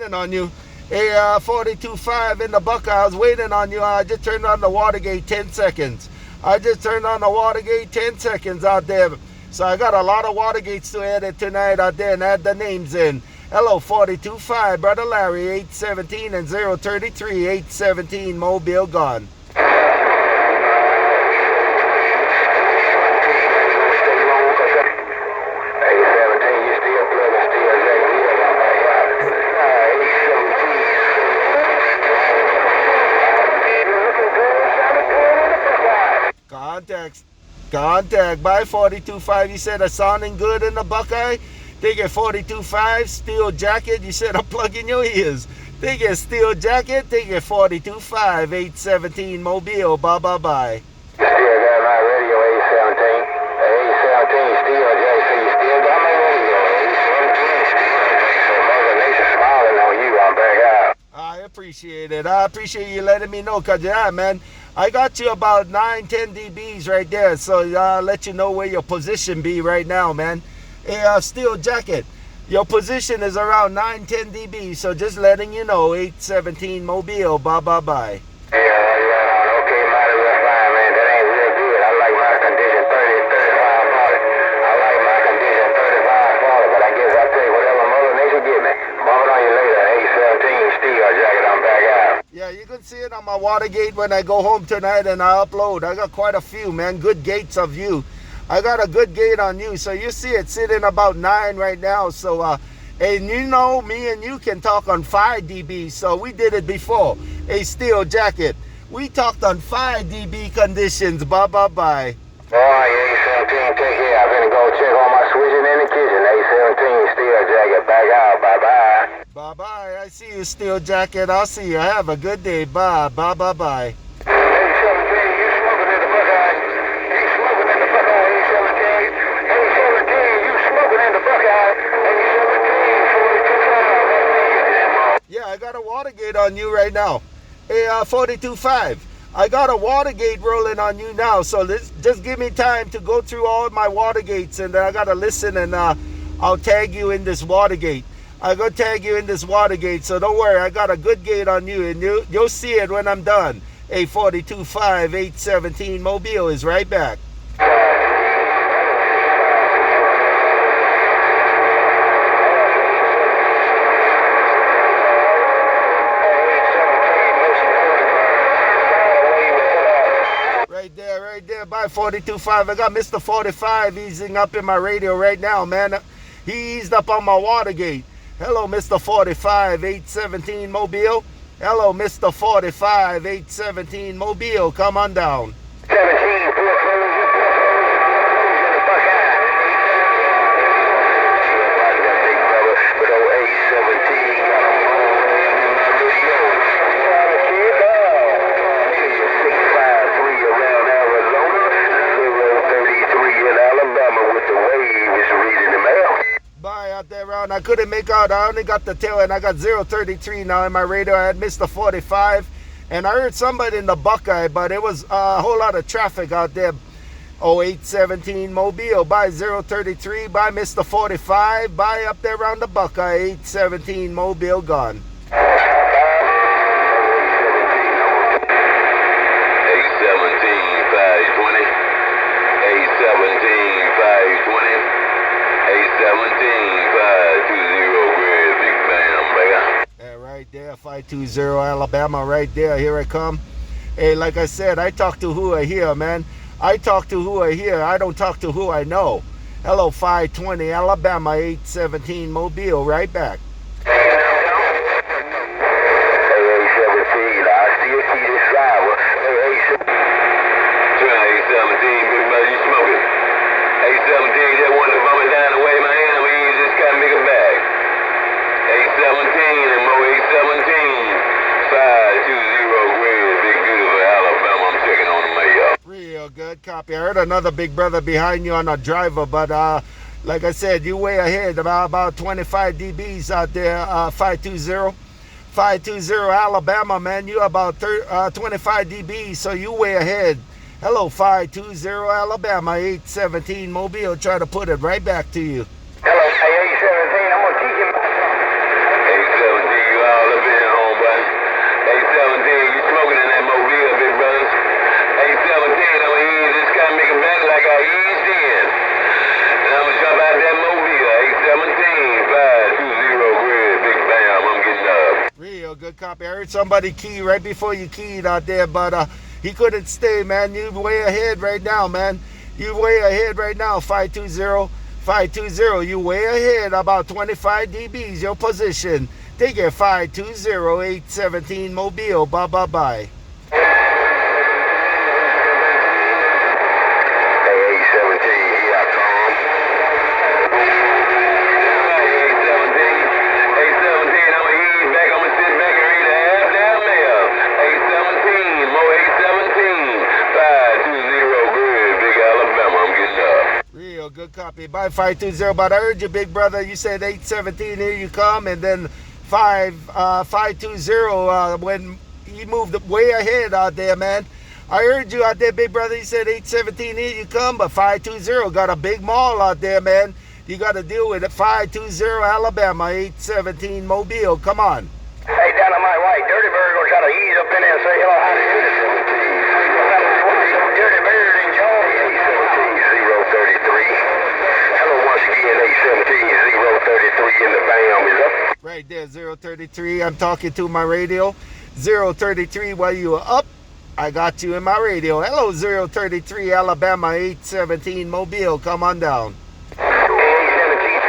waiting on you. Hey, 42.5 in the Buckeye. I was waiting on you. I just turned on the Watergate 10 seconds. I just turned on the Watergate 10 seconds out there. So I got a lot of Watergates to edit tonight out there and add the names in. Hello, 42.5, Brother Larry, 817 and 033, 817, Mobile gone. Contact by 42.5. You said it's sounding good in the Buckeye. They get 42.5 steel jacket. You said I'm plugging your ears. They get steel jacket. They get 42.5 817 Mobile. Bye. Still got my radio 817. 817 steel jacket. You still got my radio 817 steel jacket. So Mother Nature smiling on you. I'm back out. I appreciate it. I appreciate you letting me know, cause yeah, man, I got you about 9-10 dBs right there. So I'll let you know where your position be right now, man. Hey, steel jacket, your position is around 9-10 dB. So just letting you know, 817 Mobile. Bye. Yeah, okay, mighty real fine, man. That ain't real good. I like my condition 30, 35, 40. I like my condition 35, 40. But I guess I'll take whatever Mother Nature give me. Bumping on you later. 817 steel jacket. I'm back out. Yeah, you can see it on my Watergate when I go home tonight and I upload. I got quite a few, man. Good gates of you. I got a good gate on you. So you see it sitting about 9 right now. So, and you know, me and you can talk on 5 dB. So we did it before. A steel jacket. We talked on 5 dB conditions. Bye. Boy, 817, take care. I'm gonna go check on my switching in the kitchen. 817 steel jacket. Back out. Bye. Bye. I see you, steel jacket. I'll see you. Have a good day. Bye. 817, you smoking in the Buckeye. You smoking in the Buckeye, 817. 817, you smoking in the Buckeye. 817, 42.5. Yeah, I got a Watergate on you right now. Hey, 42.5. I got a Watergate rolling on you now. So just give me time to go through all my Watergates, and then I got to listen, and I'll tag you in this Watergate. I'm going to tag you in this Watergate, so don't worry. I got a good gate on you, and you'll see it when I'm done. A 42.5 817 Mobile is right back. Right there by 42.5. I got Mr. 45 easing up in my radio right now, man. He eased up on my Watergate. Hello, Mr. 45 817 Mobile. Hello, Mr. 45 817 Mobile. Come on down. 17 foreclosure in the Buckeye. Big brother with 0817 got a roll in my radio. 653 around Arizona, 033 in Alabama with the waves reading the mail. Bye out there around. I couldn't make out. I only got the tail, and I got 033 now in my radio. I had Mr. 45, and I heard somebody in the Buckeye, but it was a whole lot of traffic out there. 0817 Mobile by 033 by Mr. 45 by up there around the Buckeye. 817 Mobile gone. 520 Alabama right there. Here I come. Hey, like I said, I talk to who I hear, man. I talk to who I hear. I don't talk to who I know. Hello, 520 Alabama, 817 Mobile, right back. Hey, 817, I still see this flower. Hey, 817, big brother, you smoking. 817, that one to bum it down the way my enemy, you just gotta make a bag. 817 and Mo 817, 520 Grizz, big good for Alabama. I'm checking on the mail. Real good copy. I heard another big brother behind you on a driver, but like I said, you way ahead, about 25 dBs out there. 520 Alabama, man. You about 25 dBs, so you way ahead. Hello, 520 Alabama, 817 Mobile. Try to put it right back to you. Hello, 817. I'm gonna teach you. 817, you good copy. I heard somebody key right before you keyed out there, but he couldn't stay, man. You way ahead right now, man. You way ahead right now. 520, 520. You way ahead about 25 dBs. Your position. Take it 520, 817 Mobile. Bye bye bye. Good copy. Bye 520. But I heard you, big brother. You said 817. Here you come, and then 520 when you moved way ahead out there, man. I heard you out there, big brother. You said 817. Here you come, but 520 got a big mall out there, man. You got to deal with it. 520 Alabama, 817 Mobile. Come on. Hey, Dynamite White, Dirty Bird gonna try to ease up in there and say hello. How do you do? Dirty Bird and Joe. 033. Hello once again, 817-033 in the BAM is up. Right there, 033. I'm talking to my radio. 033 while you are up. I got you in my radio. Hello, 033 Alabama, 817 Mobile. Come on down. 817.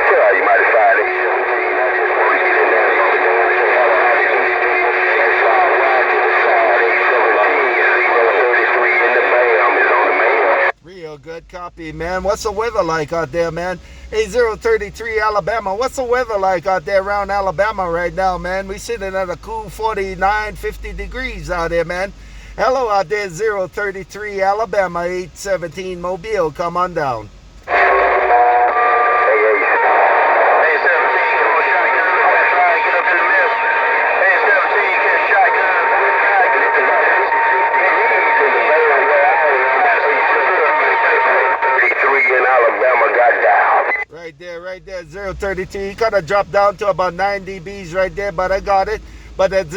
Tell you might have tried 817-033 in the BAM is on the main. Real good copy, man. What's the weather like out there, man? Hey, 033 Alabama. What's the weather like out there around Alabama right now, man? We sitting at a cool 49, 50 degrees out there, man. Hello out there, 033 Alabama, 817 Mobile. Come on down. Right there, 033. You kind of dropped down to about 9 dBs right there, but I got it. But that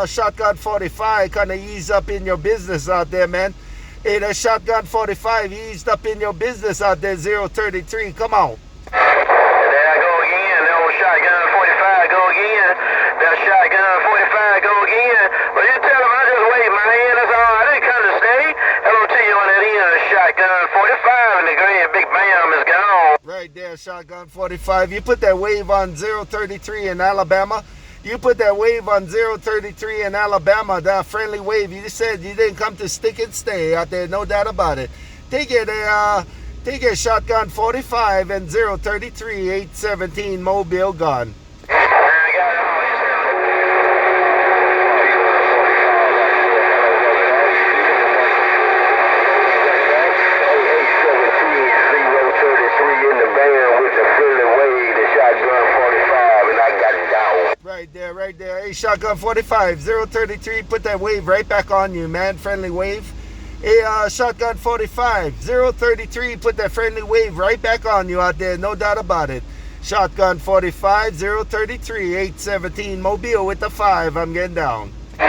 shotgun 45 kind of eased up in your business out there, man. Hey, that shotgun 45 eased up in your business out there, 033. Come on. There I go again. That old shotgun 45 go again. That shotgun 45 go again. But you tell him I just waved my hand. That's all. I didn't come to stay. Hello to you on that end. Shotgun 45 and the great big BAM is gone. Right there, shotgun 45. You put that wave on 033 in Alabama. You put that wave on 033 in Alabama, that friendly wave. You just said you didn't come to stick and stay out there, no doubt about it. Take it, shotgun 45 and 033, 817 Mobile gone. Right there. Hey, shotgun 45, 033, put that wave right back on you, man. Friendly wave. Hey, shotgun 45, 033, put that friendly wave right back on you out there, no doubt about it. Shotgun 45, 033, 817 Mobile with the 5. I'm getting down. I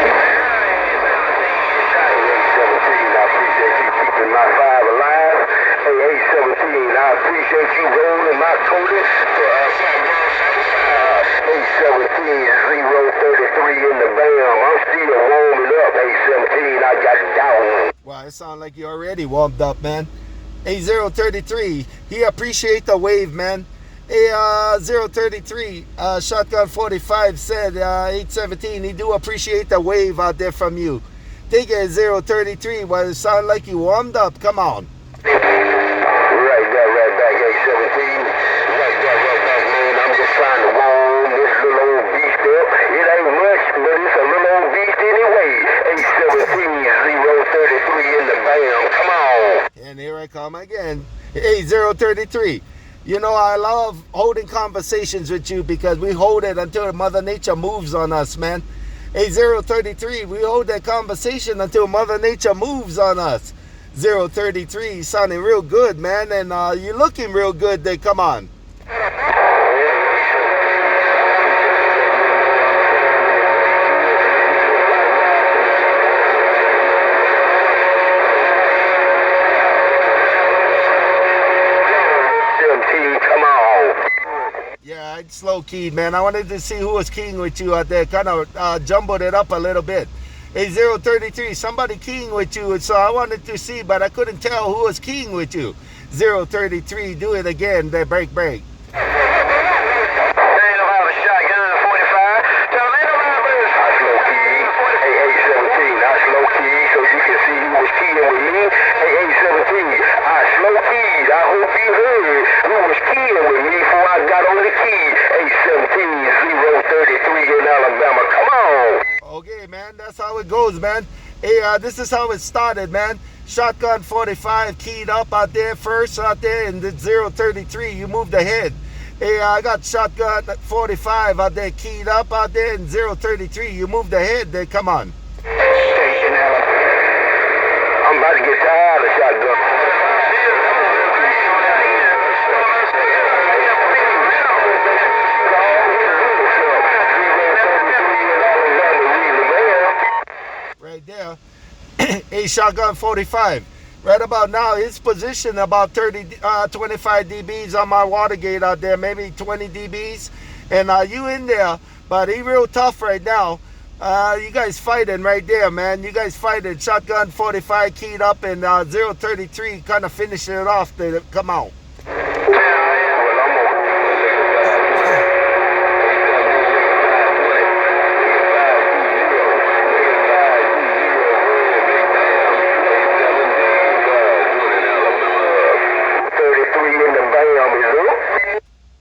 appreciate you keeping my 5 alive. Hey, 817, I appreciate you rolling my total to 817-033 in the BAM. I'm still warming up. 817, I got down. Wow, it sounds like you already warmed up, man. Hey, 033, he appreciate the wave, man. Hey, 033, shotgun 45 said 817, he do appreciate the wave out there from you. Take it, 033, well, it sound like you warmed up. Come on. Right back, 817. Right back, man. I'm just trying to warm this little old beast up. It ain't much, but it's a little old beast anyway. 817-033 in the BAM. Come on. And here I come again. Hey, 033. You know, I love holding conversations with you because we hold it until Mother Nature moves on us, man. Hey, 033, we hold that conversation until Mother Nature moves on us. 033, sounding real good, man, and you're looking real good there. Come on. right, slow keyed, man. I wanted to see who was keying with you out there. Kind of jumbled it up a little bit. Hey, 033, somebody keying with you, so I wanted to see, but I couldn't tell who was keying with you. 033, do it again. They break. Okay, man, that's how it goes, man. Hey, this is how it started, man. Shotgun 45 keyed up out there first out there, and the 033, you moved ahead. Hey, I got shotgun 45 out there keyed up out there, and 033, you moved ahead there. Come on. Station I'm about to get tired of shotgun. Right there. A shotgun 45. Right about now, it's positioned about 25 dBs on my Watergate out there, maybe 20 dBs. And you in there, but he real tough right now. You guys fighting right there, man. You guys fighting. Shotgun 45 keyed up, and 033 kind of finishing it off to come out.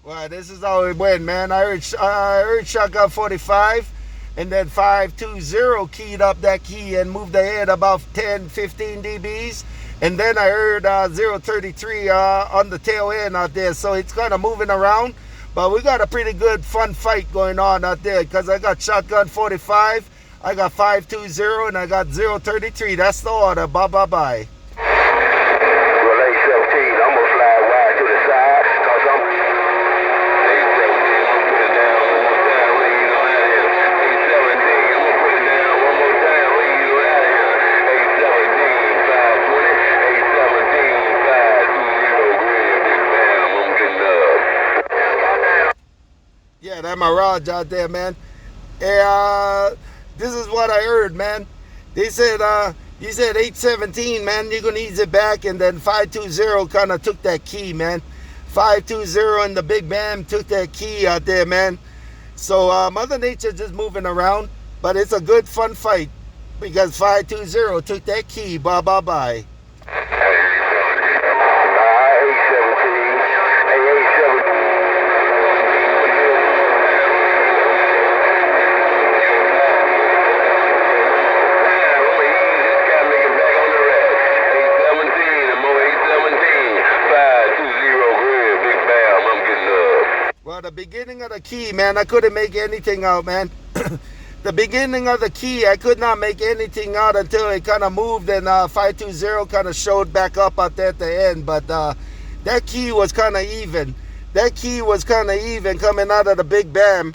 Well, this is how it went, man. I heard shotgun 45, and then 520 keyed up that key and moved ahead about 10, 15 dBs. And then I heard 033 on the tail end out there. So it's kind of moving around. But we got a pretty good fun fight going on out there, because I got shotgun 45, I got 520, and I got 033. That's the order. Bye. Yeah, that Mirage out there, man. Hey, this is what I heard, man. They said, you said 817, man, you're going to ease it back, and then 520 kind of took that key, man. 520 and the Big Bam took that key out there, man. So Mother Nature just moving around, but it's a good, fun fight, because 520 took that key. Bye. Well, the beginning of the key, man, I couldn't make anything out, man. The beginning of the key, I could not make anything out until it kind of moved, and 520 kind of showed back up out there at the end. But that key was kind of even. That key was kind of even coming out of the Big Bam.